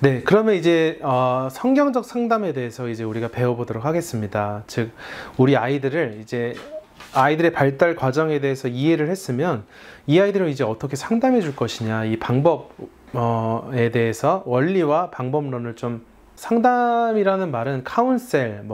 네, 그러면 이제 성경적 상담에 대해서 이제 우리가 배워보도록 하겠습니다. 즉, 우리 아이들을 이제 아이들의 발달 과정에 대해서 이해를 했으면 이 아이들을 이제 어떻게 상담해 줄 것이냐, 이 방법에 대해서 원리와 방법론을 좀 상담이라는 말은 카운셀,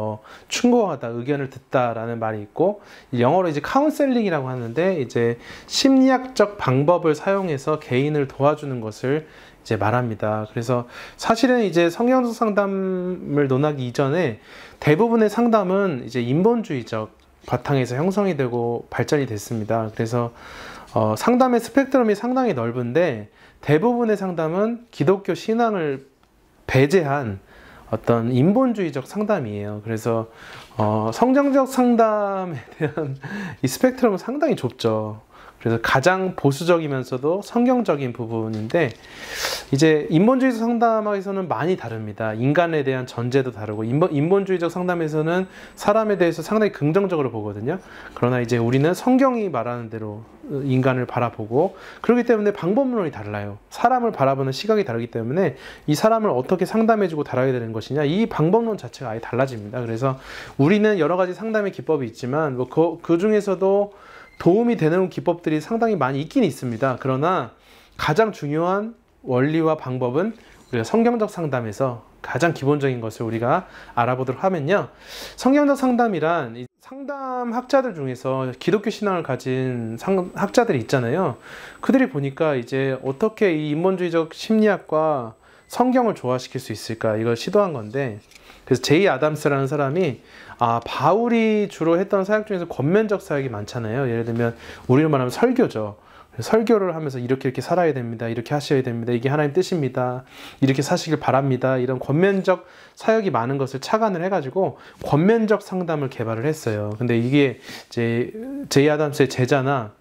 충고하다, 의견을 듣다라는 말이 있고, 영어로 이제 카운셀링이라고 하는데 이제 심리학적 방법을 사용해서 개인을 도와주는 것을 이제 말합니다. 그래서 사실은 이제 성경적 상담을 논하기 이전에 대부분의 상담은 이제 인본주의적 바탕에서 형성이 되고 발전이 됐습니다. 그래서 상담의 스펙트럼이 상당히 넓은데 대부분의 상담은 기독교 신앙을 배제한 어떤 인본주의적 상담이에요. 그래서 성경적 상담에 대한 이 스펙트럼은 상당히 좁죠. 그래서 가장 보수적이면서도 성경적인 부분인데, 이제 인본주의적 상담에서는 많이 다릅니다. 인간에 대한 전제도 다르고, 인본주의적 상담에서는 사람에 대해서 상당히 긍정적으로 보거든요. 그러나 이제 우리는 성경이 말하는 대로 인간을 바라보고, 그렇기 때문에 방법론이 달라요. 사람을 바라보는 시각이 다르기 때문에 이 사람을 어떻게 상담해주고 다뤄야 되는 것이냐, 이 방법론 자체가 아예 달라집니다. 그래서 우리는 여러 가지 상담의 기법이 있지만 그 중에서도 도움이 되는 기법들이 상당히 많이 있긴 있습니다. 그러나 가장 중요한 원리와 방법은 우리가 성경적 상담에서 가장 기본적인 것을 우리가 알아보도록 하면요, 성경적 상담이란 상담 학자들 중에서 기독교 신앙을 가진 학자들이 있잖아요. 그들이 보니까 이제 어떻게 이 인본주의적 심리학과 성경을 조화시킬 수 있을까, 이걸 시도한 건데, 그래서 제이 아담스라는 사람이 바울이 주로 했던 사역 중에서 권면적 사역이 많잖아요. 예를 들면 우리로 말하면 설교죠. 설교를 하면서 이렇게 살아야 됩니다, 이렇게 하셔야 됩니다, 이게 하나님 뜻입니다, 이렇게 사시길 바랍니다, 이런 권면적 사역이 많은 것을 착안을 해가지고 권면적 상담을 개발을 했어요. 근데 이게 이제 제이 아담스의 제자나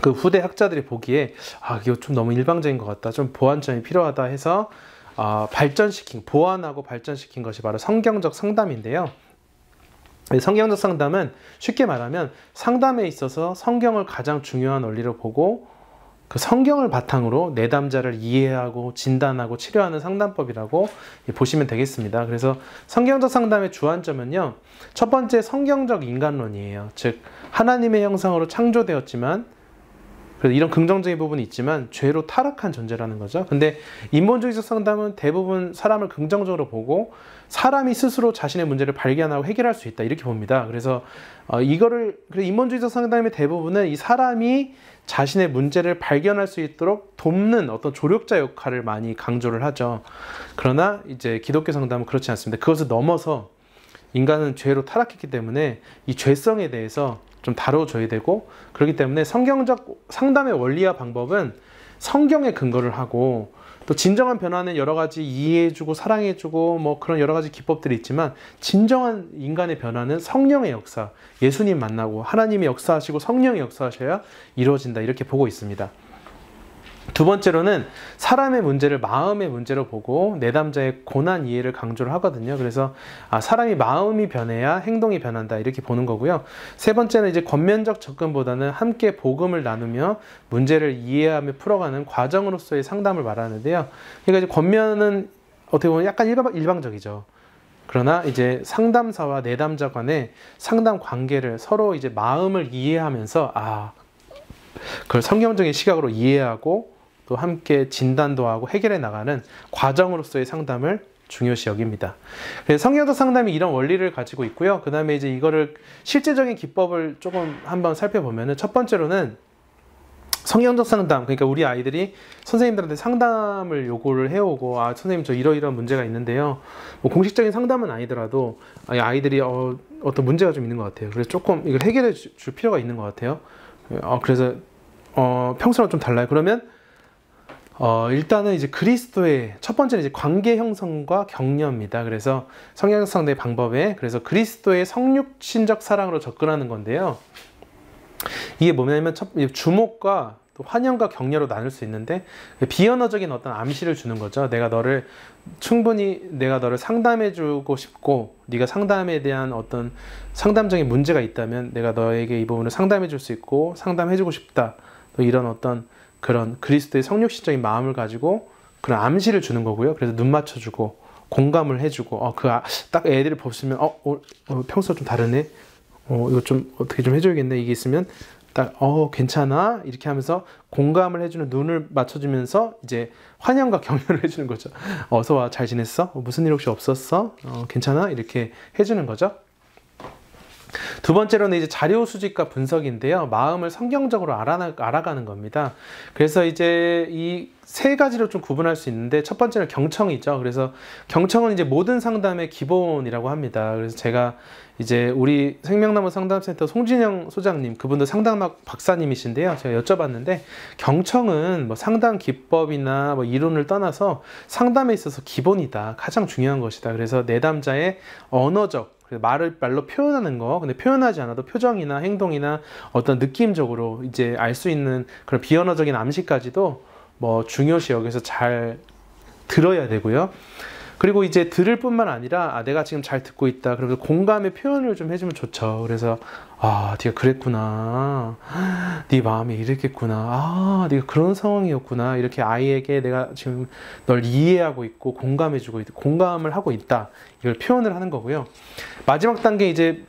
그 후대 학자들이 보기에 이거 좀 너무 일방적인 것 같다, 좀 보완점이 필요하다 해서 보완하고 발전시킨 것이 바로 성경적 상담인데요. 성경적 상담은 쉽게 말하면 상담에 있어서 성경을 가장 중요한 원리로 보고 그 성경을 바탕으로 내담자를 이해하고 진단하고 치료하는 상담법이라고 보시면 되겠습니다. 그래서 성경적 상담의 주안점은요, 첫 번째 성경적 인간론이에요. 즉 하나님의 형상으로 창조되었지만, 그래서 이런 긍정적인 부분이 있지만 죄로 타락한 존재라는 거죠. 근데 인본주의적 상담은 대부분 사람을 긍정적으로 보고 사람이 스스로 자신의 문제를 발견하고 해결할 수 있다, 이렇게 봅니다. 그래서 인본주의적 상담의 대부분은 이 사람이 자신의 문제를 발견할 수 있도록 돕는 어떤 조력자 역할을 많이 강조를 하죠. 그러나 이제 기독교 상담은 그렇지 않습니다. 그것을 넘어서 인간은 죄로 타락했기 때문에 이 죄성에 대해서 좀 다뤄줘야 되고, 그렇기 때문에 성경적 상담의 원리와 방법은 성경에 근거를 하고, 또 진정한 변화는 여러 가지 이해해주고 사랑해주고 그런 여러 가지 기법들이 있지만, 진정한 인간의 변화는 성령의 역사, 예수님 만나고 하나님이 역사하시고 성령이 역사하셔야 이루어진다, 이렇게 보고 있습니다. 두 번째로는 사람의 문제를 마음의 문제로 보고 내담자의 고난 이해를 강조를 하거든요. 그래서 사람이 마음이 변해야 행동이 변한다, 이렇게 보는 거고요. 세 번째는 이제 권면적 접근보다는 함께 복음을 나누며 문제를 이해하며 풀어가는 과정으로서의 상담을 말하는데요. 그러니까 이제 권면은 어떻게 보면 약간 일방적이죠. 그러나 이제 상담사와 내담자 간의 상담 관계를 서로 이제 마음을 이해하면서 그걸 성경적인 시각으로 이해하고 또 함께 진단도 하고 해결해 나가는 과정으로서의 상담을 중요시 여깁니다. 그래서 성경적 상담이 이런 원리를 가지고 있고요. 그 다음에 이제 이거를 실제적인 기법을 조금 한번 살펴보면은, 첫 번째로는 성경적 상담, 그러니까 우리 아이들이 선생님들한테 상담을 요구를 해오고, 선생님 저 이러이러한 문제가 있는데요, 공식적인 상담은 아니더라도 아이들이 어떤 문제가 좀 있는 것 같아요. 그래서 조금 이걸 해결해 줄 필요가 있는 것 같아요. 그래서 평소랑 좀 달라요. 그러면 일단은 이제 그리스도의 첫 번째는 이제 관계 형성과 격려입니다. 그래서 성경적 상담의 방법에, 그래서 그리스도의 성육신적 사랑으로 접근하는 건데요. 이게 뭐냐면 주목과 또 환영과 격려로 나눌 수 있는데, 비언어적인 어떤 암시를 주는 거죠. 내가 너를 상담해주고 싶고, 네가 상담에 대한 어떤 상담적인 문제가 있다면 내가 너에게 이 부분을 상담해줄 수 있고 상담해주고 싶다. 또 이런 어떤 그런 그리스도의 성육신적인 마음을 가지고 그런 암시를 주는 거고요. 그래서 눈 맞춰주고 공감을 해주고 딱 애들이 보시면 평소와 좀 다르네. 이거 좀 어떻게 좀 해줘야겠네. 이게 있으면 딱 괜찮아 이렇게 하면서 공감을 해주는 눈을 맞춰주면서 이제 환영과 격려를 해주는 거죠. 어서 와, 잘 지냈어? 무슨 일 혹시 없었어? 괜찮아? 이렇게 해주는 거죠. 두 번째로는 이제 자료 수집과 분석인데요. 마음을 성경적으로 알아가는 겁니다. 그래서 이제 이 세 가지로 좀 구분할 수 있는데, 첫 번째는 경청이죠. 그래서 경청은 이제 모든 상담의 기본이라고 합니다. 그래서 제가 이제 우리 생명나무 상담센터 송진영 소장님, 그분도 상담학 박사님이신데요. 제가 여쭤봤는데, 경청은 뭐 상담 기법이나 뭐 이론을 떠나서 상담에 있어서 기본이다. 가장 중요한 것이다. 그래서 내담자의 언어적, 말로 표현하는 거, 근데 표현하지 않아도 표정이나 행동이나 어떤 느낌적으로 이제 알 수 있는 그런 비언어적인 암시까지도 뭐 중요시 여기서 잘 들어야 되고요. 그리고 이제 들을 뿐만 아니라 내가 지금 잘 듣고 있다. 그러면서 공감의 표현을 좀 해주면 좋죠. 그래서 네가 그랬구나. 네 마음이 이랬겠구나. 네가 그런 상황이었구나. 이렇게 아이에게 내가 지금 널 이해하고 있고 공감해주고 있다. 공감을 하고 있다. 이걸 표현을 하는 거고요. 마지막 단계 이제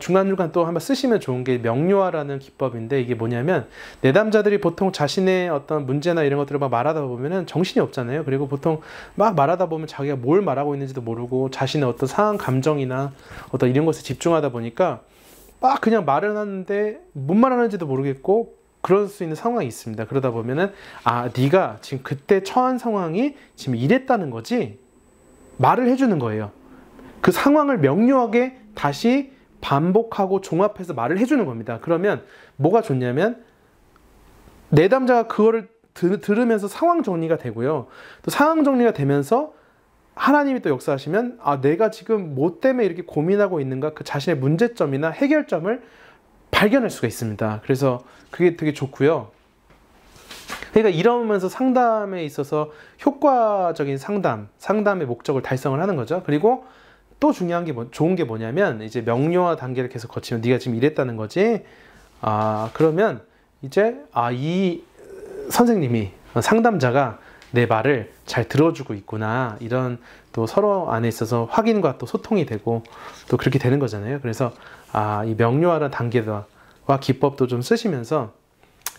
중간중간 또 한번 쓰시면 좋은 게 명료화라는 기법인데, 이게 뭐냐면 내담자들이 보통 자신의 어떤 문제나 이런 것들을 막 말하다 보면은 정신이 없잖아요. 그리고 보통 막 말하다 보면 자기가 뭘 말하고 있는지도 모르고 자신의 어떤 상황 감정이나 어떤 이런 것에 집중하다 보니까 막 그냥 말을 하는데 뭔 말하는지도 모르겠고 그럴 수 있는 상황이 있습니다. 그러다 보면은 네가 지금 그때 처한 상황이 지금 이랬다는 거지? 말을 해주는 거예요. 그 상황을 명료하게 다시 반복하고 종합해서 말을 해주는 겁니다. 그러면 뭐가 좋냐면 내담자가 그거를 들으면서 상황 정리가 되고요. 또 상황 정리가 되면서 하나님이 또 역사하시면 내가 지금 뭐 때문에 이렇게 고민하고 있는가, 그 자신의 문제점이나 해결점을 발견할 수가 있습니다. 그래서 그게 되게 좋고요. 그러니까 이러면서 상담에 있어서 효과적인 상담의 목적을 달성을 하는 거죠. 그리고 또 중요한 게 좋은 게 뭐냐면, 이제 명료화 단계를 계속 거치면 네가 지금 이랬다는 거지. 그러면 이제 이 선생님이, 상담자가 내 말을 잘 들어주고 있구나. 이런 또 서로 안에 있어서 확인과 또 소통이 되고 또 그렇게 되는 거잖아요. 그래서 이 명료화라는 단계와 기법도 좀 쓰시면서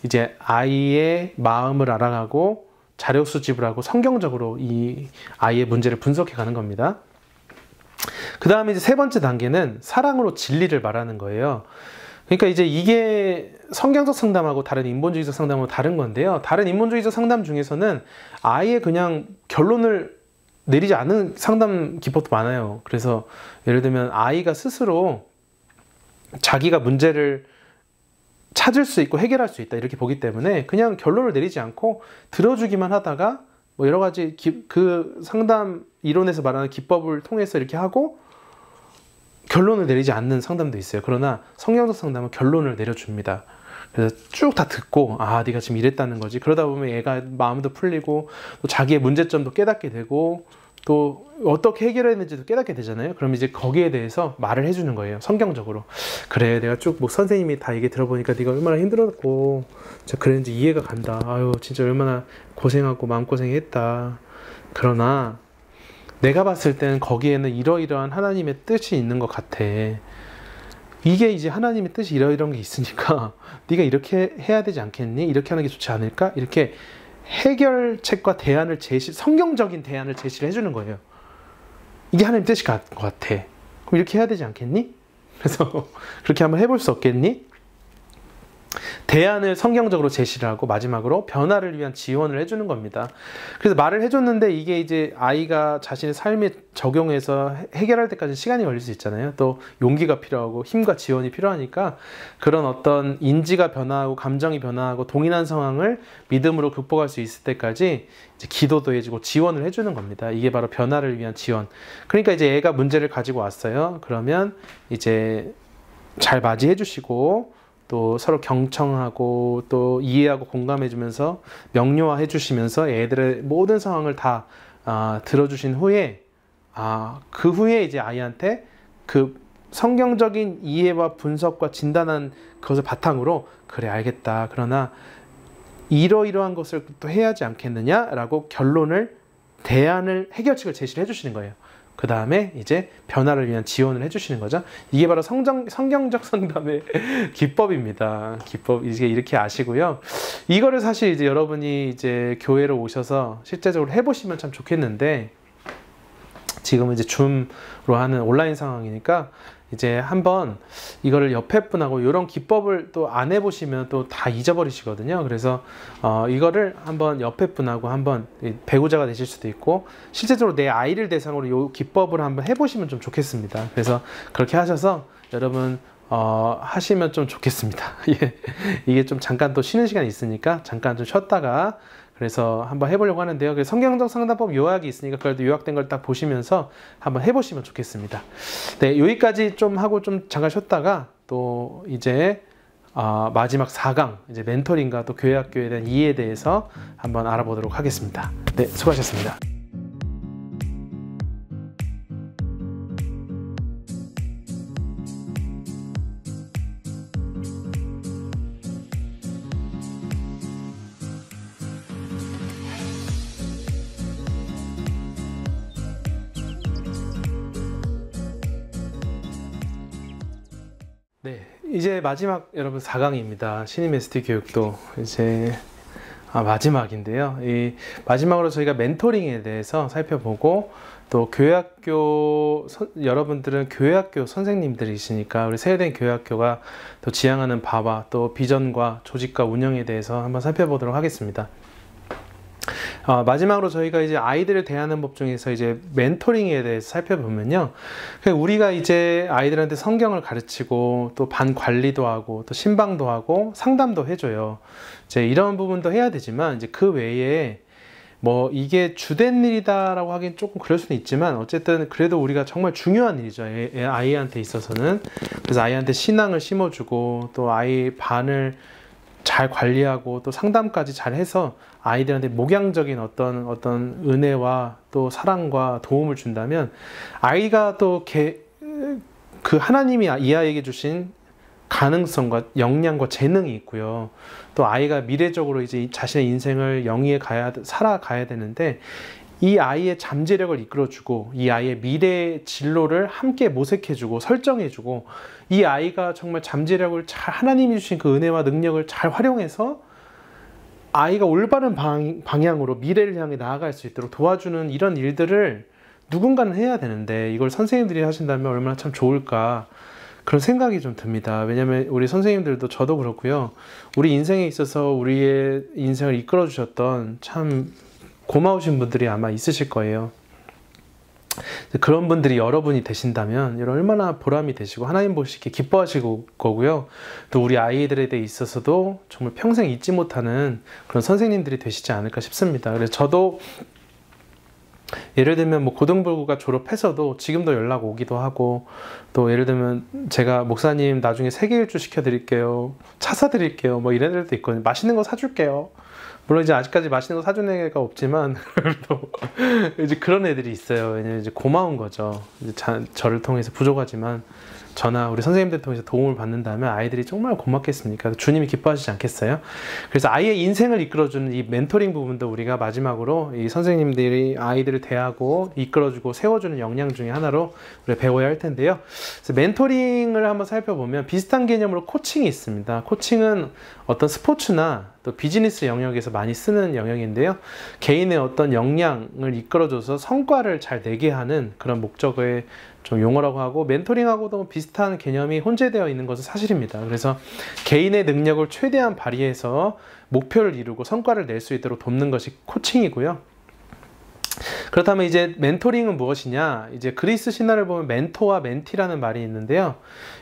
이제 아이의 마음을 알아가고 자료 수집을 하고 성경적으로 이 아이의 문제를 분석해 가는 겁니다. 그 다음에 이제 세 번째 단계는 사랑으로 진리를 말하는 거예요. 그러니까 이제 이게 성경적 상담하고 다른 인본주의적 상담하고 다른 건데요. 다른 인본주의적 상담 중에서는 아예 그냥 결론을 내리지 않는 상담 기법도 많아요. 그래서 예를 들면 아이가 스스로 자기가 문제를 찾을 수 있고 해결할 수 있다 이렇게 보기 때문에 그냥 결론을 내리지 않고 들어주기만 하다가 뭐 여러 가지 그 상담 이론에서 말하는 기법을 통해서 이렇게 하고 결론을 내리지 않는 상담도 있어요. 그러나 성경적 상담은 결론을 내려줍니다. 그래서 쭉 다 듣고 네가 지금 이랬다는 거지. 그러다 보면 얘가 마음도 풀리고 또 자기의 문제점도 깨닫게 되고 또 어떻게 해결했는지도 깨닫게 되잖아요. 그럼 이제 거기에 대해서 말을 해주는 거예요. 성경적으로. 그래, 내가 쭉 뭐 선생님이 다 얘기 들어보니까 네가 얼마나 힘들었고 진짜 그랬는지 이해가 간다. 진짜 얼마나 고생하고 마음고생했다. 그러나 내가 봤을 때는 거기에는 이러이러한 하나님의 뜻이 있는 것 같아. 이게 이제 하나님의 뜻이 이러이러한 게 있으니까 네가 이렇게 해야 되지 않겠니? 이렇게 하는 게 좋지 않을까? 이렇게 해결책과 대안을 성경적인 대안을 제시를 해주는 거예요. 이게 하나님 뜻이 것 같아. 그럼 이렇게 해야 되지 않겠니? 그래서 그렇게 한번 해볼 수 없겠니? 대안을 성경적으로 제시를 하고 마지막으로 변화를 위한 지원을 해주는 겁니다. 그래서 말을 해줬는데 이게 이제 아이가 자신의 삶에 적용해서 해결할 때까지 시간이 걸릴 수 있잖아요. 또 용기가 필요하고 힘과 지원이 필요하니까 그런 어떤 인지가 변화하고 감정이 변화하고 동일한 상황을 믿음으로 극복할 수 있을 때까지 이제 기도도 해주고 지원을 해주는 겁니다. 이게 바로 변화를 위한 지원. 그러니까 이제 애가 문제를 가지고 왔어요. 그러면 이제 잘 맞이해 주시고 또 서로 경청하고 또 이해하고 공감해주면서 명료화해 주시면서 애들의 모든 상황을 다 들어주신 후에 그 후에 이제 아이한테 그 성경적인 이해와 분석과 진단한 그것을 바탕으로 그래 알겠다. 그러나 이러이러한 것을 또 해야 하지 않겠느냐라고 대안을, 해결책을 제시를 해주시는 거예요. 그 다음에 이제 변화를 위한 지원을 해주시는 거죠. 이게 바로 성경적 상담의 기법입니다. 기법, 이제 이렇게 아시고요. 이거를 사실 이제 여러분이 이제 교회로 오셔서 실제적으로 해보시면 참 좋겠는데, 지금은 이제 줌으로 하는 온라인 상황이니까 이제 한번 이거를 옆에 분하고 이런 기법을 또 안 해보시면 또 다 잊어버리시거든요. 그래서 이거를 한번 옆에 분하고 한번 배우자가 되실 수도 있고, 실제적으로 내 아이를 대상으로 이 기법을 한번 해보시면 좀 좋겠습니다. 그래서 그렇게 하셔서 여러분 하시면 좀 좋겠습니다. 예. 이게 좀 잠깐 또 쉬는 시간이 있으니까 잠깐 좀 쉬었다가, 그래서 한번 해보려고 하는데요. 그래서 성경적 상담법 요약이 있으니까 그래도 요약된 걸 딱 보시면서 한번 해보시면 좋겠습니다. 네, 여기까지 좀 하고 좀 잠깐 쉬었다가 또 이제 마지막 4강, 이제 멘토링과 또 교회학교에 대한 이해에 대해서 한번 알아보도록 하겠습니다. 네, 수고하셨습니다. 네, 이제 마지막 여러분 4강입니다. 신임 ST 교육도 이제 마지막인데요. 이 마지막으로 저희가 멘토링에 대해서 살펴보고, 또 교회학교 여러분들은 교회학교 선생님들이시니까 우리 세대된 교회학교가 또 지향하는 바와 또 비전과 조직과 운영에 대해서 한번 살펴보도록 하겠습니다. 마지막으로 저희가 이제 아이들을 대하는 법 중에서 이제 멘토링에 대해서 살펴보면요, 우리가 이제 아이들한테 성경을 가르치고 또 반 관리도 하고 또 신방도 하고 상담도 해줘요. 이제 이런 부분도 해야 되지만, 이제 그 외에 뭐 이게 주된 일이다라고 하긴 조금 그럴 수는 있지만, 어쨌든 그래도 우리가 정말 중요한 일이죠, 아이한테 있어서는. 그래서 아이한테 신앙을 심어주고 또 아이 반을 잘 관리하고 또 상담까지 잘 해서 아이들한테 목양적인 어떤 은혜와 또 사랑과 도움을 준다면, 아이가 또 그 하나님이 이 아이에게 주신 가능성과 역량과 재능이 있고요. 또 아이가 미래적으로 이제 자신의 인생을 영위해 살아가야 되는데, 이 아이의 잠재력을 이끌어주고 이 아이의 미래 진로를 함께 모색해주고 설정해주고, 이 아이가 정말 잠재력을 잘, 하나님이 주신 그 은혜와 능력을 잘 활용해서 아이가 올바른 방향으로 미래를 향해 나아갈 수 있도록 도와주는 이런 일들을 누군가는 해야 되는데, 이걸 선생님들이 하신다면 얼마나 참 좋을까, 그런 생각이 좀 듭니다. 왜냐하면 우리 선생님들도, 저도 그렇고요, 우리 인생에 있어서 우리의 인생을 이끌어 주셨던 참 고마우신 분들이 아마 있으실 거예요. 그런 분들이 여러분이 되신다면 얼마나 보람이 되시고 하나님 보시기에 기뻐하실 거고요. 또 우리 아이들에 대해 있어서도 정말 평생 잊지 못하는 그런 선생님들이 되시지 않을까 싶습니다. 그래서 저도 예를 들면 뭐 고등부가 졸업해서도 지금도 연락 오기도 하고, 또 예를 들면 제가 목사님 나중에 세계 일주 시켜드릴게요, 차 사드릴게요, 뭐 이런 애들도 있거든요. 맛있는 거 사줄게요. 물론 이제 아직까지 맛있는 거 사준 애가 없지만 또 이제 그런 애들이 있어요. 왜냐면 이제 고마운 거죠. 이제 저를 통해서 부족하지만 저나 우리 선생님들 통해서 도움을 받는다면 아이들이 정말 고맙겠습니까? 주님이 기뻐하시지 않겠어요? 그래서 아이의 인생을 이끌어주는 이 멘토링 부분도 우리가 마지막으로 이 선생님들이 아이들을 대하고 이끌어주고 세워주는 역량 중에 하나로 우리가 배워야 할 텐데요. 그래서 멘토링을 한번 살펴보면 비슷한 개념으로 코칭이 있습니다. 코칭은 어떤 스포츠나 또 비즈니스 영역에서 많이 쓰는 영역인데요. 개인의 어떤 역량을 이끌어줘서 성과를 잘 내게 하는 그런 목적의 좀 용어라고 하고, 멘토링하고도 비슷한 개념이 혼재되어 있는 것은 사실입니다. 그래서 개인의 능력을 최대한 발휘해서 목표를 이루고 성과를 낼 수 있도록 돕는 것이 코칭이고요. 그렇다면 이제 멘토링은 무엇이냐? 이제 그리스 신화를 보면 멘토와 멘티라는 말이 있는데요.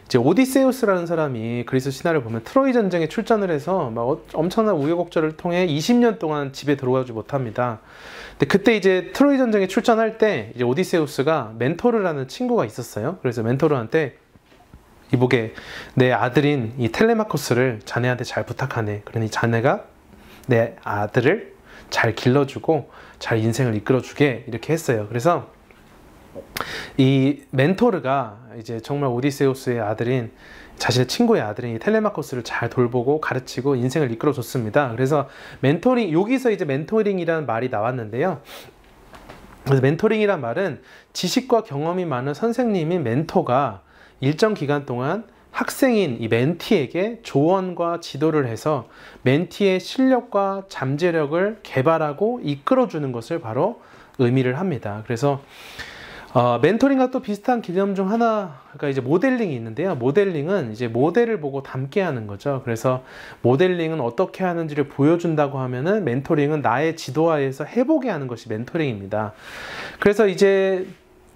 이제 오디세우스라는 사람이 그리스 신화를 보면 트로이 전쟁에 출전을 해서 막 엄청난 우여곡절을 통해 20년 동안 집에 들어가지 못합니다. 근데 그때 이제 트로이 전쟁에 출전할 때 이제 오디세우스가 멘토르라는 친구가 있었어요. 그래서 멘토르한테 이보게, 내 아들인 이 텔레마코스를 자네한테 잘 부탁하네. 그러니 자네가 내 아들을 잘 길러주고 잘 인생을 이끌어주게, 이렇게 했어요. 그래서 이 멘토르가 이제 정말 오디세우스의 아들인 자신의 친구의 아들인 이 텔레마코스를 잘 돌보고 가르치고 인생을 이끌어 줬습니다. 그래서 멘토링, 여기서 이제 멘토링이라는 말이 나왔는데요. 그래서 멘토링이란 말은 지식과 경험이 많은 선생님인 멘토가 일정 기간 동안 학생인 이 멘티에게 조언과 지도를 해서 멘티의 실력과 잠재력을 개발하고 이끌어주는 것을 바로 의미를 합니다. 그래서 멘토링과 또 비슷한 개념 중 하나가 이제 모델링이 있는데요. 모델링은 이제 모델을 보고 닮게 하는 거죠. 그래서 모델링은 어떻게 하는지를 보여준다고 하면은 멘토링은 나의 지도하에서 해보게 하는 것이 멘토링입니다. 그래서 이제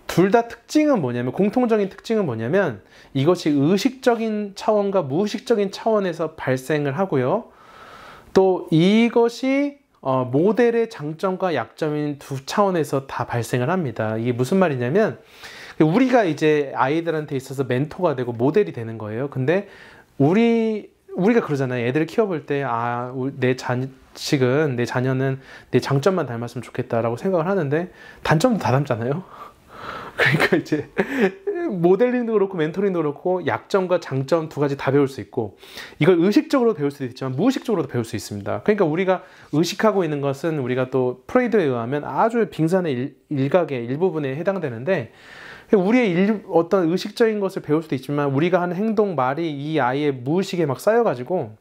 둘 다 특징은 뭐냐면, 공통적인 특징은 뭐냐면 이것이 의식적인 차원과 무의식적인 차원에서 발생을 하고요. 또 이것이 모델의 장점과 약점인 두 차원에서 다 발생을 합니다. 이게 무슨 말이냐면, 우리가 이제 아이들한테 있어서 멘토가 되고 모델이 되는 거예요. 근데 우리가 그러잖아요. 애들을 키워볼 때, 내 자식은, 내 자녀는 내 장점만 닮았으면 좋겠다라고 생각을 하는데 단점도 다 닮잖아요. 그러니까 이제 모델링도 그렇고 멘토링도 그렇고 약점과 장점 두 가지 다 배울 수 있고, 이걸 의식적으로 배울 수도 있지만 무의식적으로도 배울 수 있습니다. 그러니까 우리가 의식하고 있는 것은 우리가 또 프로이드에 의하면 아주 빙산의 일각의 일부분에 해당되는데, 우리의 어떤 의식적인 것을 배울 수도 있지만 우리가 하는 행동, 말이 이 아이의 무의식에 막 쌓여가지고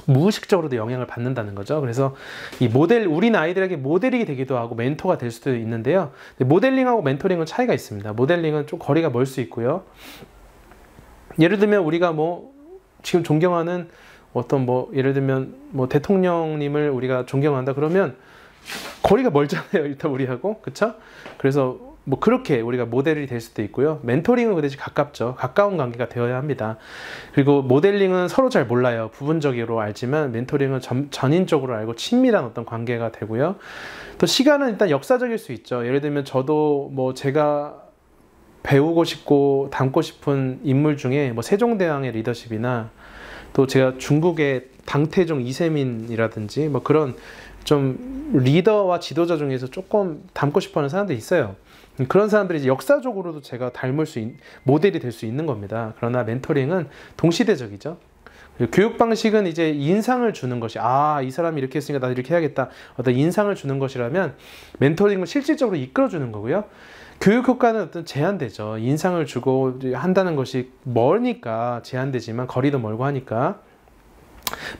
무의식적으로도 영향을 받는다는 거죠. 그래서 이 우린 아이들에게 모델이 되기도 하고 멘토가 될 수도 있는데요. 모델링하고 멘토링은 차이가 있습니다. 모델링은 좀 거리가 멀 수 있고요. 예를 들면 우리가 지금 존경하는 어떤 예를 들면 대통령님을 우리가 존경한다 그러면 거리가 멀잖아요. 일단 우리하고. 그쵸? 그래서 그렇게 우리가 모델이 될 수도 있고요. 멘토링은 그 대신 가깝죠. 가까운 관계가 되어야 합니다. 그리고 모델링은 서로 잘 몰라요. 부분적으로 알지만 멘토링은 전인적으로 알고 친밀한 어떤 관계가 되고요. 또 시간은 일단 역사적일 수 있죠. 예를 들면 저도 제가 배우고 싶고 닮고 싶은 인물 중에 세종대왕의 리더십이나 또 제가 중국의 당태종 이세민이라든지 그런 좀 리더와 지도자 중에서 조금 닮고 싶어 하는 사람들이 있어요. 그런 사람들이 이제 역사적으로도 제가 모델이 될 수 있는 겁니다. 그러나 멘토링은 동시대적이죠. 교육 방식은 이제 인상을 주는 것이, 이 사람이 이렇게 했으니까 나도 이렇게 해야겠다, 어떤 인상을 주는 것이라면, 멘토링은 실질적으로 이끌어주는 거고요. 교육 효과는 어떤 제한되죠. 인상을 주고 한다는 것이 멀으니까 제한되지만, 거리도 멀고 하니까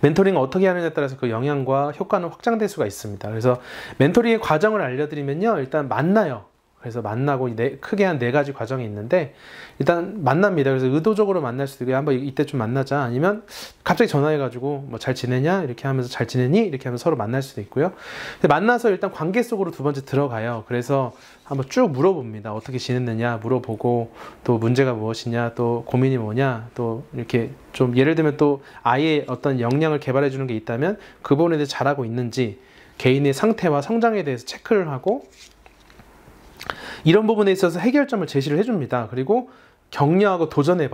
멘토링을 어떻게 하느냐에 따라서 그 영향과 효과는 확장될 수가 있습니다. 그래서 멘토링의 과정을 알려드리면요, 일단 만나요. 그래서 만나고 크게 한 4가지 과정이 있는데, 일단 만납니다. 그래서 의도적으로 만날 수도 있고, 한번 이때 좀 만나자, 아니면 갑자기 전화해가지고 잘 지내냐 이렇게 하면서 잘 지내니 이렇게 하면서 서로 만날 수도 있고요. 근데 만나서 일단 관계 속으로 두 번째 들어가요. 그래서 한번 쭉 물어봅니다. 어떻게 지냈느냐 물어보고, 또 문제가 무엇이냐, 또 고민이 뭐냐, 또 이렇게 좀 예를 들면 또 아이의 어떤 역량을 개발해 주는 게 있다면 그 부분에 대해서 잘하고 있는지, 개인의 상태와 성장에 대해서 체크를 하고, 이런 부분에 있어서 해결점을 제시를 해줍니다. 그리고 격려하고 도전을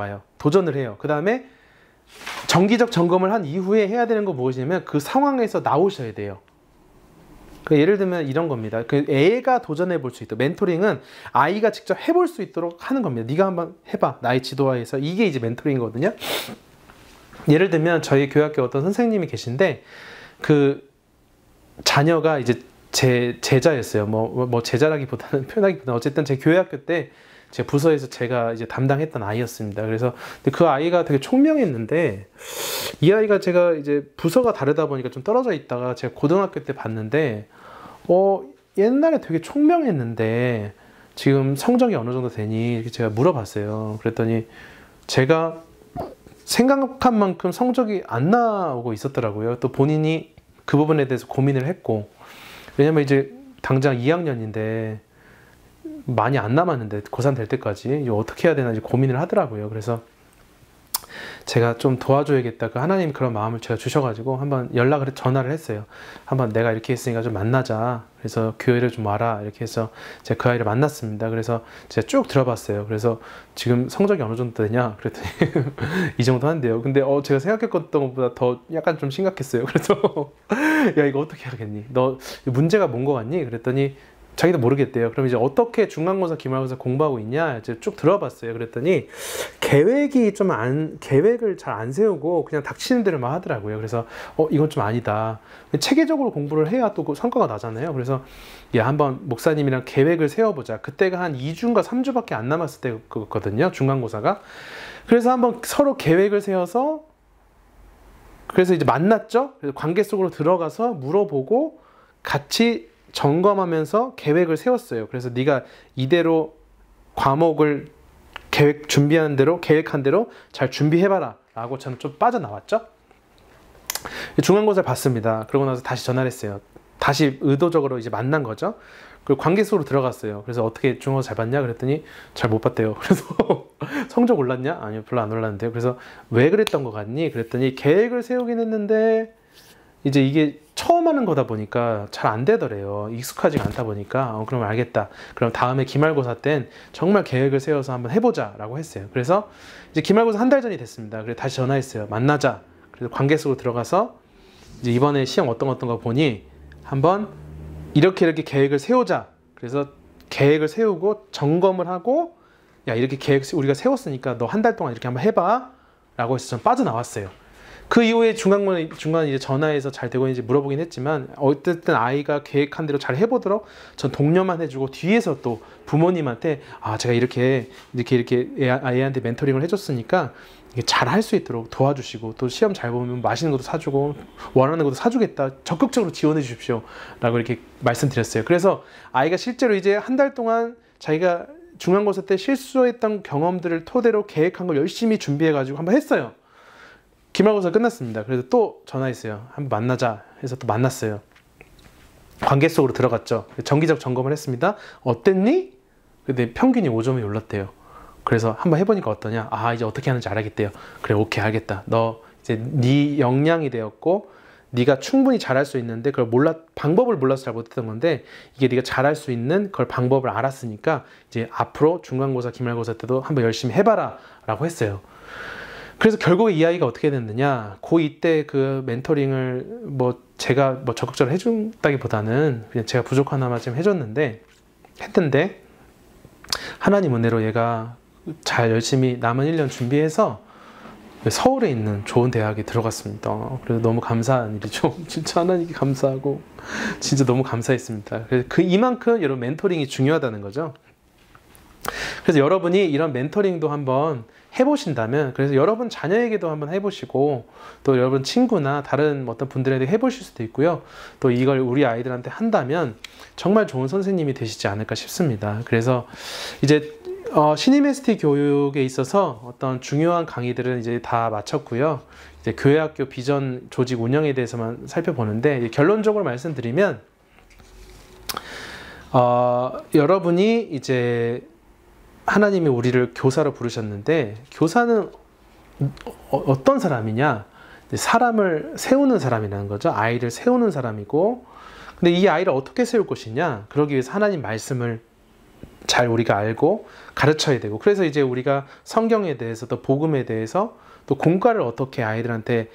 해요. 그 다음에 정기적 점검을 한 이후에 해야 되는 거 무엇이냐면, 그 상황에서 나오셔야 돼요. 예를 들면 이런 겁니다. 애가 도전해 볼 수 있도록, 멘토링은 아이가 직접 해볼 수 있도록 하는 겁니다. 네가 한번 해봐, 나의 지도하에서. 이게 이제 멘토링이거든요. 예를 들면 저희 교학교 어떤 선생님이 계신데, 그 자녀가 이제 제 제자였어요. 제자라기보다는 표현하기보다는 어쨌든 제 교회학교 때 제 부서에서 제가 이제 담당했던 아이였습니다. 그래서 그 아이가 되게 총명했는데, 이 아이가 제가 이제 부서가 다르다 보니까 좀 떨어져 있다가 제가 고등학교 때 봤는데, 옛날에 되게 총명했는데 지금 성적이 어느 정도 되니 이렇게 제가 물어봤어요. 그랬더니 제가 생각한 만큼 성적이 안 나오고 있었더라고요. 또 본인이 그 부분에 대해서 고민을 했고, 왜냐면 이제 당장 2학년인데 많이 안 남았는데 고3 될 때까지 이제 어떻게 해야 되나 이제 고민을 하더라고요. 그래서 제가 좀 도와줘야겠다, 그 하나님 그런 마음을 제가 주셔가지고 한번 전화를 했어요. 한번 내가 이렇게 했으니까 좀 만나자, 그래서 교회를 좀 와라, 이렇게 해서 제가 그 아이를 만났습니다. 그래서 제가 쭉 들어봤어요. 그래서 지금 성적이 어느 정도 되냐 그랬더니 이 정도 한대요. 근데 제가 생각했던 것보다 더 약간 좀 심각했어요. 그래서 야, 이거 어떻게 하겠니, 너 문제가 뭔 거 같니 그랬더니 자기도 모르겠대요. 그럼 이제 어떻게 중간고사, 기말고사 공부하고 있냐 이제 쭉 들어봤어요. 그랬더니 계획을 잘 안 세우고 그냥 닥치는 대로만 하더라고요. 그래서 이건 좀 아니다. 체계적으로 공부를 해야 또 그 성과가 나잖아요. 그래서 야, 한번 목사님이랑 계획을 세워보자. 그때가 한 2주인가 3주밖에 안 남았을 때거든요. 중간고사가. 그래서 한번 서로 계획을 세워서 그래서 이제 만났죠. 그래서 관계 속으로 들어가서 물어보고 같이 점검하면서 계획을 세웠어요. 그래서 네가 이대로 과목을 준비한 대로 계획한 대로 잘 준비해봐라 라고 저는 좀 빠져나왔죠. 중간고사를 봤습니다. 그러고 나서 다시 전화를 했어요. 다시 의도적으로 이제 만난 거죠. 그리고 관계 속으로 들어갔어요. 그래서 어떻게 중간고사 잘 봤냐 그랬더니 잘 못 봤대요. 그래서 성적 올랐냐? 아니요, 별로 안 올랐는데요. 그래서 왜 그랬던 것 같니? 그랬더니 계획을 세우긴 했는데 이제 이게 처음 하는 거다 보니까 잘 안 되더래요. 익숙하지가 않다 보니까 그럼 알겠다. 그럼 다음에 기말고사 땐 정말 계획을 세워서 한번 해보자 라고 했어요. 그래서 이제 기말고사 한 달 전이 됐습니다. 그래서 다시 전화했어요. 만나자. 그래서 관계 속으로 들어가서 이제 이번에 시험 어떤 거 보니 한번 이렇게 계획을 세우자. 그래서 계획을 세우고 점검을 하고 야, 이렇게 계획 우리가 세웠으니까 너 한 달 동안 이렇게 한번 해봐 라고 해서 전 빠져나왔어요. 그 이후에 중간 이제 전화해서 잘 되고 있는지 물어보긴 했지만 어쨌든 아이가 계획한 대로 잘 해보도록 전 독려만 해주고 뒤에서 또 부모님한테 제가 이렇게 아이한테 멘토링을 해줬으니까 잘 할 수 있도록 도와주시고 또 시험 잘 보면 맛있는 것도 사주고 원하는 것도 사주겠다 적극적으로 지원해 주십시오 라고 이렇게 말씀드렸어요. 그래서 아이가 실제로 이제 한 달 동안 자기가 중간고사 때 실수했던 경험들을 토대로 계획한 걸 열심히 준비해 가지고 한번 했어요. 기말고사 끝났습니다. 그래서 또 전화했어요. 한번 만나자 해서 또 만났어요. 관계 속으로 들어갔죠. 정기적 점검을 했습니다. 어땠니? 근데 평균이 5점이 올랐대요. 그래서 한번 해보니까 어떠냐? 이제 어떻게 하는지 알겠대요. 그래, 오케이, 알겠다. 너 이제 네 역량이 되었고 네가 충분히 잘할 수 있는데 방법을 몰라서 잘 못했던 건데 이게 네가 잘할 수 있는 그걸 방법을 알았으니까 이제 앞으로 중간고사, 기말고사 때도 한번 열심히 해봐라 라고 했어요. 그래서 결국에 이 아이가 어떻게 됐느냐, 고2 때 그 멘토링을 제가 적극적으로 해준다기보다는 그냥 제가 부족하나마 좀 했는데 하나님 은혜로 얘가 잘 열심히 남은 1년 준비해서 서울에 있는 좋은 대학에 들어갔습니다. 그래서 너무 감사한 일이죠. 진짜 하나님께 감사하고 진짜 너무 감사했습니다. 그래서 이만큼 여러분 멘토링이 중요하다는 거죠. 그래서 여러분이 이런 멘토링도 한번 해보신다면, 그래서 여러분 자녀에게도 한번 해보시고 또 여러분 친구나 다른 어떤 분들에게 해보실 수도 있고요. 또 이걸 우리 아이들한테 한다면 정말 좋은 선생님이 되시지 않을까 싶습니다. 그래서 이제 신임 ST 교육에 있어서 어떤 중요한 강의들은 이제 다 마쳤고요. 이제 교회학교 비전 조직 운영에 대해서만 살펴보는데, 결론적으로 말씀드리면 여러분이 이제 하나님이 우리를 교사로 부르셨는데, 교사는 어떤 사람이냐? 사람을 세우는 사람이라는 거죠. 아이를 세우는 사람이고, 근데 이 아이를 어떻게 세울 것이냐? 그러기 위해서 하나님 말씀을 잘 우리가 알고 가르쳐야 되고, 그래서 이제 우리가 성경에 대해서 또 복음에 대해서 또 공과를 어떻게 아이들한테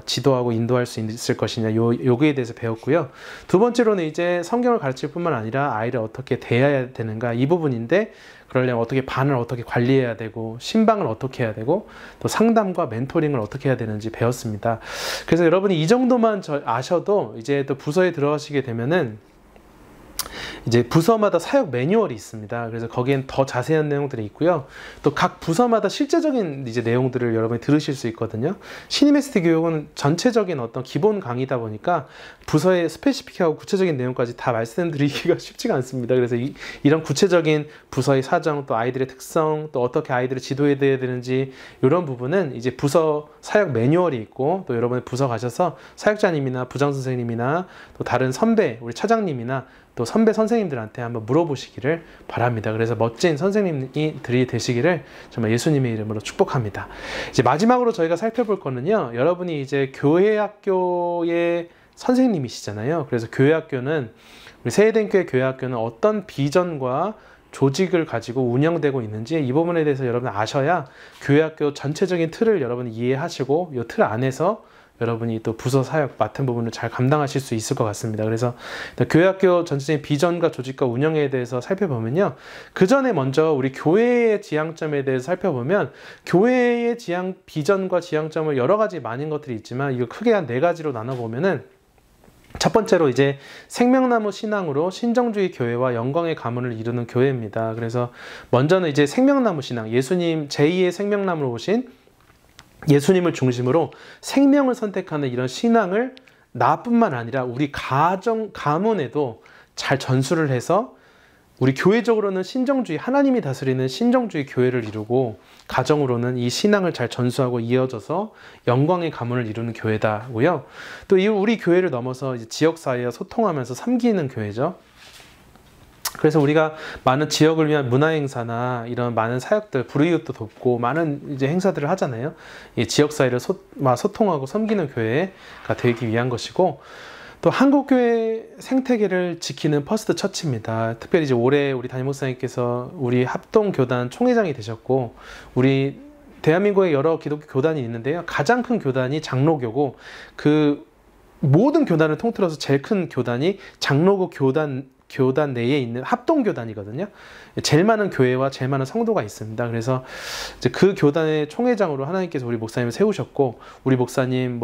지도하고 인도할 수 있을 것이냐, 요거에 대해서 배웠고요. 두 번째로는 이제 성경을 가르칠 뿐만 아니라 아이를 어떻게 대해야 되는가, 이 부분인데, 그러려면 어떻게 반을 어떻게 관리해야 되고 신방을 어떻게 해야 되고 또 상담과 멘토링을 어떻게 해야 되는지 배웠습니다. 그래서 여러분이 이 정도만 아셔도 이제 또 부서에 들어가시게 되면은 이제 부서마다 사역 매뉴얼이 있습니다. 그래서 거기엔 더 자세한 내용들이 있고요. 또 각 부서마다 실제적인 이제 내용들을 여러분이 들으실 수 있거든요. 신임 ST 교육은 전체적인 어떤 기본 강의다 보니까 부서의 스페시픽하고 구체적인 내용까지 다 말씀드리기가 쉽지가 않습니다. 그래서 이런 구체적인 부서의 사정, 또 아이들의 특성, 또 어떻게 아이들을 지도해야 되는지, 이런 부분은 이제 부서 사역 매뉴얼이 있고, 또 여러분의 부서 가셔서 사역자님이나 부장 선생님이나 또 다른 선배, 우리 차장님이나 또 선배 선생님들한테 한번 물어보시기를 바랍니다. 그래서 멋진 선생님들이 되시기를 정말 예수님의 이름으로 축복합니다. 이제 마지막으로 저희가 살펴볼 거는요, 여러분이 이제 교회학교의 선생님이시잖아요. 그래서 교회학교는, 우리 새해den교회 교회학교는 어떤 비전과 조직을 가지고 운영되고 있는지, 이 부분에 대해서 여러분 아셔야 교회학교 전체적인 틀을 여러분이 이해하시고 이 틀 안에서 여러분이 또 부서 사역 맡은 부분을 잘 감당하실 수 있을 것 같습니다. 그래서 교회학교 전체적인 비전과 조직과 운영에 대해서 살펴보면요. 그 전에 먼저 우리 교회의 지향점에 대해서 살펴보면 교회의 비전과 지향점을 여러 가지 많은 것들이 있지만 이거 크게 한 4가지로 나눠보면은 첫 번째로 이제 생명나무 신앙으로 신정주의 교회와 영광의 가문을 이루는 교회입니다. 그래서 먼저는 이제 생명나무 신앙, 예수님 제2의 생명나무로 오신 예수님을 중심으로 생명을 선택하는 이런 신앙을 나뿐만 아니라 우리 가문에도 잘 전수를 해서 우리 교회적으로는 신정주의, 하나님이 다스리는 신정주의 교회를 이루고 가정으로는 이 신앙을 잘 전수하고 이어져서 영광의 가문을 이루는 교회다고요. 또 우리 교회를 넘어서 이제 지역사회와 소통하면서 섬기는 교회죠. 그래서 우리가 많은 지역을 위한 문화행사나 이런 많은 사역들, 불이웃도 돕고 많은 이제 행사들을 하잖아요. 이 지역사회를 소통하고 섬기는 교회가 되기 위한 것이고, 또 한국교회 생태계를 지키는 퍼스트 처치입니다. 특별히 이제 올해 우리 담임 목사님께서 우리 합동교단 총회장이 되셨고, 우리 대한민국에 여러 기독교 교단이 있는데요. 가장 큰 교단이 장로교고, 그 모든 교단을 통틀어서 제일 큰 교단이 장로교 교단 내에 있는 합동교단이거든요. 제일 많은 교회와 제일 많은 성도가 있습니다. 그래서 이제 그 교단의 총회장으로 하나님께서 우리 목사님을 세우셨고, 우리 목사님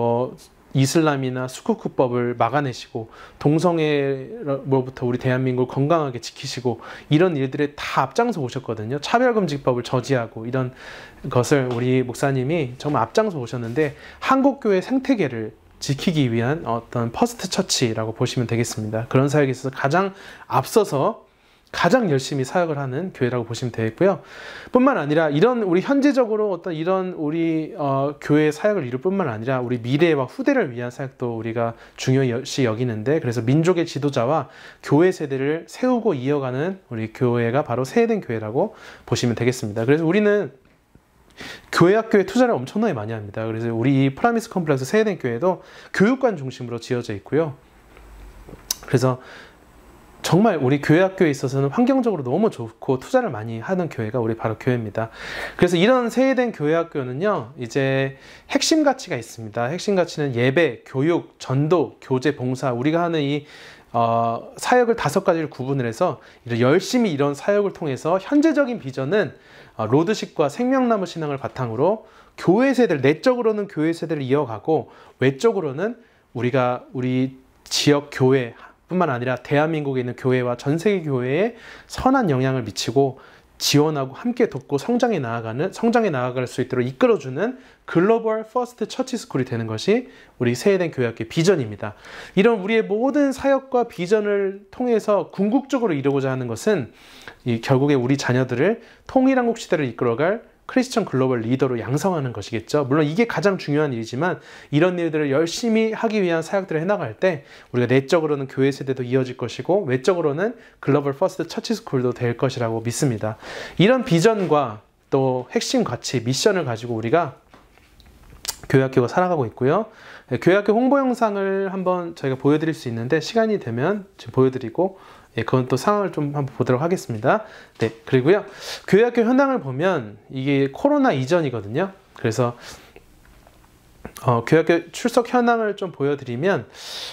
이슬람이나 수쿠쿠법을 막아내시고 동성애로부터 우리 대한민국을 건강하게 지키시고 이런 일들에 다 앞장서 오셨거든요. 차별금지법을 저지하고 이런 것을 우리 목사님이 정말 앞장서 오셨는데 한국교회 생태계를 지키기 위한 어떤 퍼스트 처치라고 보시면 되겠습니다. 그런 사역에 있어서 가장 앞서서 가장 열심히 사역을 하는 교회라고 보시면 되겠고요. 뿐만 아니라 이런 우리 현재적으로 어떤 이런 우리 교회 사역을 이룰 뿐만 아니라 우리 미래와 후대를 위한 사역도 우리가 중요시 여기는데, 그래서 민족의 지도자와 교회 세대를 세우고 이어가는 우리 교회가 바로 세해된 교회라고 보시면 되겠습니다. 그래서 우리는 교회학교에 투자를 엄청나게 많이 합니다. 그래서 우리 이 프라미스 컴플렉스 세해된 교회도 교육관 중심으로 지어져 있고요. 그래서 정말 우리 교회학교에 있어서는 환경적으로 너무 좋고 투자를 많이 하는 교회가 우리 바로 교회입니다. 그래서 이런 세해된 교회학교는요, 이제 핵심 가치가 있습니다. 핵심 가치는 예배, 교육, 전도, 교제, 봉사, 우리가 하는 이 사역을 5가지를 구분을 해서 열심히 이런 사역을 통해서 현재적인 비전은 로드십과 생명나무 신앙을 바탕으로 교회 세대를, 내적으로는 교회 세대를 이어가고 외적으로는 우리 지역 교회 뿐만 아니라 대한민국에 있는 교회와 전 세계 교회에 선한 영향을 미치고 지원하고 함께 돕고 성장해 나아갈 수 있도록 이끌어주는 글로벌 퍼스트 처치 스쿨이 되는 것이 우리 세해된 교회학교의 비전입니다. 이런 우리의 모든 사역과 비전을 통해서 궁극적으로 이루고자 하는 것은 결국에 우리 자녀들을 통일한국 시대를 이끌어갈 크리스천 글로벌 리더로 양성하는 것이겠죠. 물론 이게 가장 중요한 일이지만 이런 일들을 열심히 하기 위한 사역들을 해나갈 때 우리가 내적으로는 교회 세대도 이어질 것이고 외적으로는 글로벌 퍼스트 처치 스쿨도 될 것이라고 믿습니다. 이런 비전과 또 핵심 가치, 미션을 가지고 우리가 교회학교가 살아가고 있고요. 교회학교 홍보 영상을 한번 저희가 보여드릴 수 있는데 시간이 되면 지금 보여드리고, 그건 또 상황을 좀 한번 보도록 하겠습니다. 네, 그리고요. 교회학교 현황을 보면 이게 코로나 이전이거든요. 그래서 교회학교 출석 현황을 좀 보여드리면,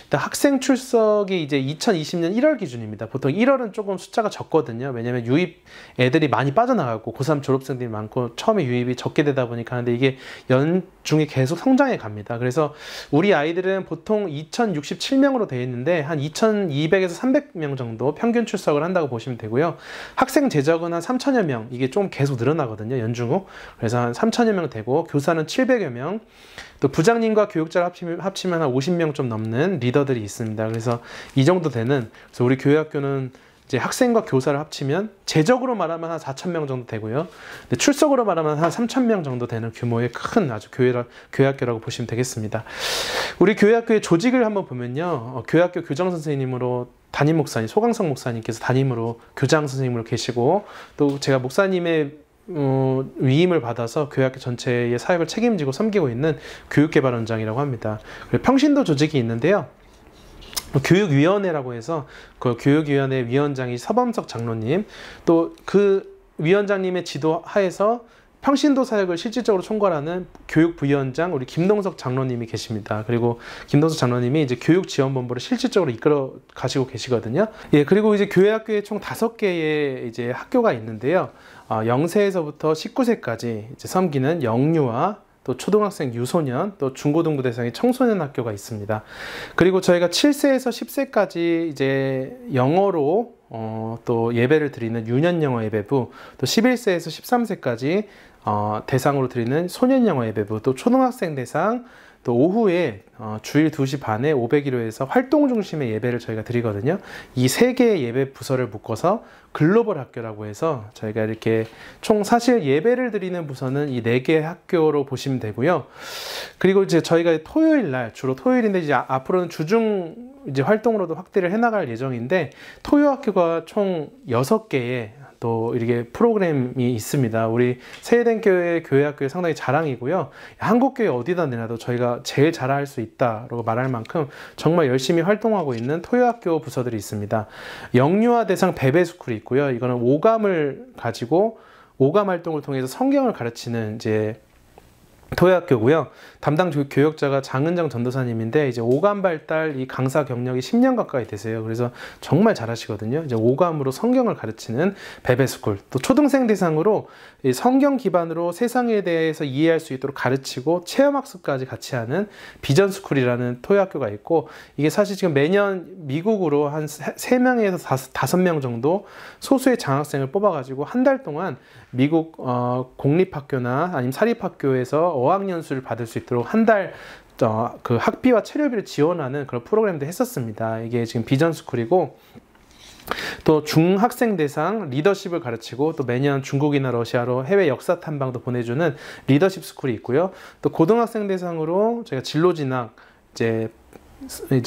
일단 학생 출석이 이제 2020년 1월 기준입니다. 보통 1월은 조금 숫자가 적거든요. 왜냐면 유입 애들이 많이 빠져나가고 고3 졸업생들이 많고 처음에 유입이 적게 되다 보니까 하는데 이게 연중에 계속 성장해 갑니다. 그래서 우리 아이들은 보통 2067명으로 되어 있는데 한 2200에서 300명 정도 평균 출석을 한다고 보시면 되고요. 학생 제적은 한 3000여 명, 이게 좀 계속 늘어나거든요. 연중 후. 그래서 한 3000여 명 되고 교사는 700여 명, 또 부장님과 교육자를 합치면 한 50명 좀 넘는 리더들이 있습니다. 그래서 이 정도 되는, 그래서 우리 교회학교는 이제 학생과 교사를 합치면 제적으로 말하면 한 4000명 정도 되고요. 근데 출석으로 말하면 한 3000명 정도 되는 규모의 큰 아주 교회학교라고 보시면 되겠습니다. 우리 교회학교의 조직을 한번 보면요. 교회학교 교장 선생님으로 담임 목사님, 소강성 목사님께서 담임으로 교장 선생님으로 계시고, 또 제가 목사님의 위임을 받아서 교회학교 전체의 사역을 책임지고 섬기고 있는 교육개발원장이라고 합니다. 그리고 평신도 조직이 있는데요. 교육위원회라고 해서 그 교육위원회 위원장이 서범석 장로님, 또 그 위원장님의 지도 하에서 평신도 사역을 실질적으로 총괄하는 교육부위원장 우리 김동석 장로님이 계십니다. 그리고 김동석 장로님이 이제 교육지원본부를 실질적으로 이끌어 가시고 계시거든요. 예, 그리고 이제 교회학교에 총 5개의 이제 학교가 있는데요. 0세에서부터 19세까지 이제 섬기는 영유아, 또 초등학생 유소년, 또 중고등부 대상의 청소년 학교가 있습니다. 그리고 저희가 7세에서 10세까지 이제 영어로 또 예배를 드리는 유년영어 예배부, 또 11세에서 13세까지 대상으로 드리는 소년영어 예배부, 또 초등학생 대상, 또 오후에 주일 2시 반에 501호에서 활동 중심의 예배를 저희가 드리거든요. 이 3개의 예배 부서를 묶어서 글로벌 학교라고 해서 저희가 이렇게 총 사실 예배를 드리는 부서는 이 4개의 학교로 보시면 되고요. 그리고 이제 저희가 토요일 날, 주로 토요일인데 이제 앞으로는 주중 이제 활동으로도 확대를 해나갈 예정인데, 토요 학교가 총 6개의 또 이렇게 프로그램이 있습니다. 우리 세대교회 교회학교의 상당히 자랑이고요. 한국교회 어디다 내놔도 저희가 제일 잘할 수 있다라고 말할 만큼 정말 열심히 활동하고 있는 토요학교 부서들이 있습니다. 영유아 대상 베베스쿨이 있고요. 이거는 오감을 가지고 오감 활동을 통해서 성경을 가르치는 이제 토요학교고요. 담당 교역자가 장은정 전도사님인데 이제 오감 발달 이 강사 경력이 10년 가까이 되세요. 그래서 정말 잘하시거든요. 이제 오감으로 성경을 가르치는 베베스쿨. 또 초등생 대상으로 이 성경 기반으로 세상에 대해서 이해할 수 있도록 가르치고 체험학습까지 같이 하는 비전스쿨이라는 토요학교가 있고, 이게 사실 지금 매년 미국으로 한 3명에서 5명 정도 소수의 장학생을 뽑아가지고 한 달 동안 미국 공립학교나 아니면 사립학교에서 어학연수를 받을 수 있도록 한 달 그 학비와 체류비를 지원하는 그런 프로그램도 했었습니다. 이게 지금 비전스쿨이고, 또 중학생 대상 리더십을 가르치고 또 매년 중국이나 러시아로 해외 역사 탐방도 보내주는 리더십 스쿨이 있고요. 또 고등학생 대상으로 저희가 진로 진학 이제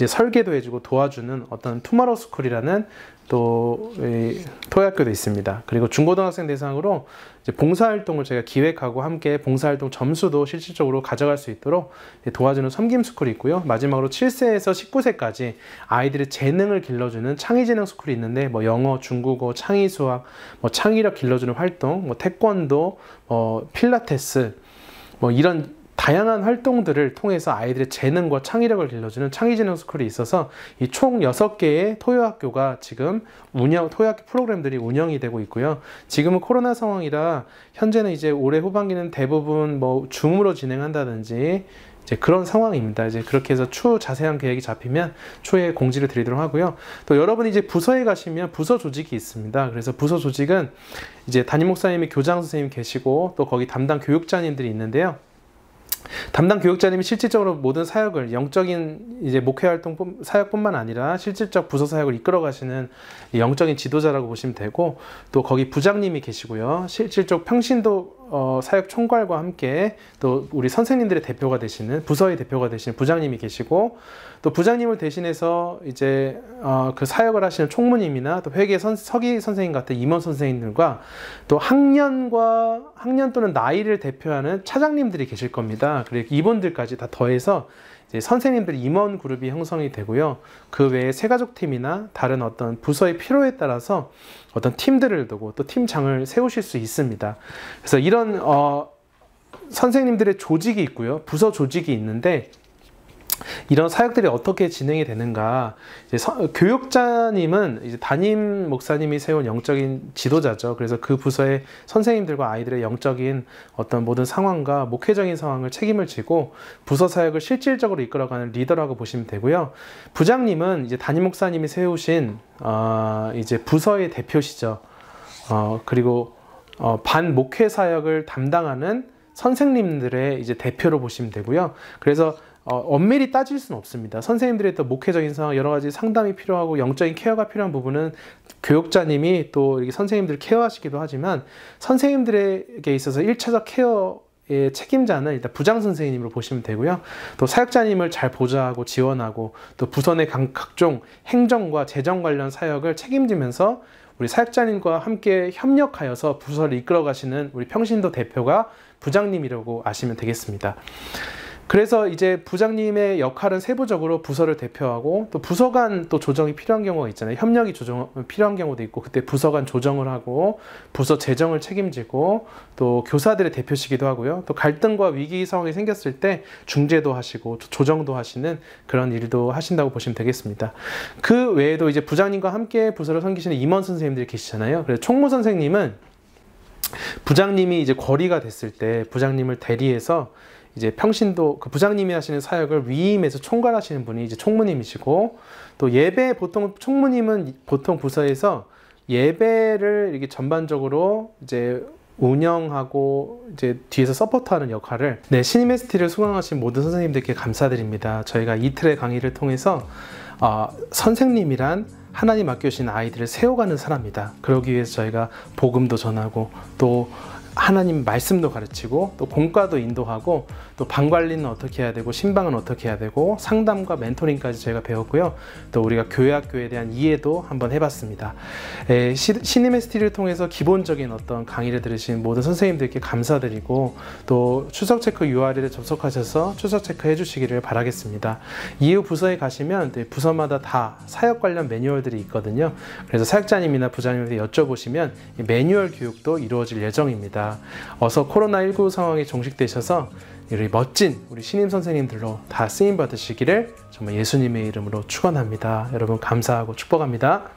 설계도 해주고 도와주는 어떤 투마로우 스쿨이라는 또 토요학교도 있습니다. 그리고 중고등학생 대상으로 이제 봉사활동을 저희가 기획하고 함께 봉사활동 점수도 실질적으로 가져갈 수 있도록 도와주는 섬김 스쿨이 있고요. 마지막으로 7세에서 19세까지 아이들의 재능을 길러주는 창의재능 스쿨이 있는데, 뭐 영어, 중국어, 창의수학, 뭐 창의력 길러주는 활동, 뭐 태권도, 필라테스, 뭐 이런 다양한 활동들을 통해서 아이들의 재능과 창의력을 길러주는 창의재능 스쿨이 있어서 이 총 6개의 토요학교가 지금 토요학교 프로그램들이 운영이 되고 있고요. 지금은 코로나 상황이라 현재는 이제 올해 후반기는 대부분 뭐 줌으로 진행한다든지 이제 그런 상황입니다. 이제 그렇게 해서 추후 자세한 계획이 잡히면 추후에 공지를 드리도록 하고요. 또 여러분이 이제 부서에 가시면 부서 조직이 있습니다. 그래서 부서 조직은 이제 담임 목사님이 교장 선생님 계시고 또 거기 담당 교육자님들이 있는데요. 담당 교육자님이 실질적으로 모든 사역을 영적인 이제 목회 활동 사역뿐만 아니라 실질적 부서 사역을 이끌어 가시는 영적인 지도자라고 보시면 되고, 또 거기 부장님이 계시고요. 실질적 평신도 사역 총괄과 함께 또 우리 선생님들의 대표가 되시는 부서의 대표가 되시는 부장님이 계시고, 또 부장님을 대신해서 이제 그 사역을 하시는 총무님이나 또 회계 서기 선생님 같은 임원 선생님들과 또 학년 또는 나이를 대표하는 차장님들이 계실 겁니다. 그리고 이분들까지 다 더해서 이제 선생님들 임원 그룹이 형성이 되고요. 그 외에 새가족팀이나 다른 어떤 부서의 필요에 따라서 어떤 팀들을 두고 또 팀장을 세우실 수 있습니다. 그래서 이런 선생님들의 조직이 있고요. 부서 조직이 있는데, 이런 사역들이 어떻게 진행이 되는가. 이제 교육자님은 이제 담임 목사님이 세운 영적인 지도자죠. 그래서 그 부서의 선생님들과 아이들의 영적인 어떤 모든 상황과 목회적인 상황을 책임을 지고 부서 사역을 실질적으로 이끌어가는 리더라고 보시면 되고요. 부장님은 이제 담임 목사님이 세우신 이제 부서의 대표시죠. 그리고 반 목회 사역을 담당하는 선생님들의 이제 대표로 보시면 되고요. 그래서 엄밀히 따질 수는 없습니다. 선생님들의 또 목회적인 상황, 여러 가지 상담이 필요하고 영적인 케어가 필요한 부분은 교육자님이 또 이렇게 선생님들을 케어하시기도 하지만, 선생님들에게 있어서 1차적 케어의 책임자는 일단 부장 선생님으로 보시면 되고요. 또 사역자님을 잘 보좌하고 지원하고 또 부서 내 각종 행정과 재정 관련 사역을 책임지면서 우리 사역자님과 함께 협력하여서 부서를 이끌어 가시는 우리 평신도 대표가 부장님이라고 아시면 되겠습니다. 그래서 이제 부장님의 역할은 세부적으로 부서를 대표하고 또 부서 간 또 조정이 필요한 경우가 있잖아요. 협력이 필요한 경우도 있고 그때 부서 간 조정을 하고 부서 재정을 책임지고 또 교사들의 대표시기도 하고요. 또 갈등과 위기 상황이 생겼을 때 중재도 하시고 조정도 하시는 그런 일도 하신다고 보시면 되겠습니다. 그 외에도 이제 부장님과 함께 부서를 섬기시는 임원 선생님들이 계시잖아요. 그래서 총무 선생님은 부장님이 이제 궐이가 됐을 때 부장님을 대리해서 이제 평신도 그 부장님이 하시는 사역을 위임해서 총괄하시는 분이 이제 총무님이시고 또 예배 보통 총무님은 보통 부서에서 예배를 이렇게 전반적으로 이제 운영하고 이제 뒤에서 서포트하는 역할을 신임 ST를 수강하신 모든 선생님들께 감사드립니다. 저희가 이틀의 강의를 통해서 선생님이란 하나님 맡겨주신 아이들을 세워가는 사람이다. 그러기 위해서 저희가 복음도 전하고 또 하나님 말씀도 가르치고 또 공과도 인도하고 또 방관리는 어떻게 해야 되고 신방은 어떻게 해야 되고 상담과 멘토링까지 저희가 배웠고요. 또 우리가 교회 학교에 대한 이해도 한번 해봤습니다. 신임 ST를 통해서 기본적인 어떤 강의를 들으신 모든 선생님들께 감사드리고 또 추석 체크 URL에 접속하셔서 추석 체크 해주시기를 바라겠습니다. 이후 부서에 가시면 부서마다 다 사역 관련 매뉴얼들이 있거든요. 그래서 사역자님이나 부장님한테 여쭤보시면 매뉴얼 교육도 이루어질 예정입니다. 어서 코로나19 상황이 종식되셔서 우리 멋진 우리 신임 선생님들로 다 쓰임 받으시기를 정말 예수님의 이름으로 축원합니다. 여러분 감사하고 축복합니다.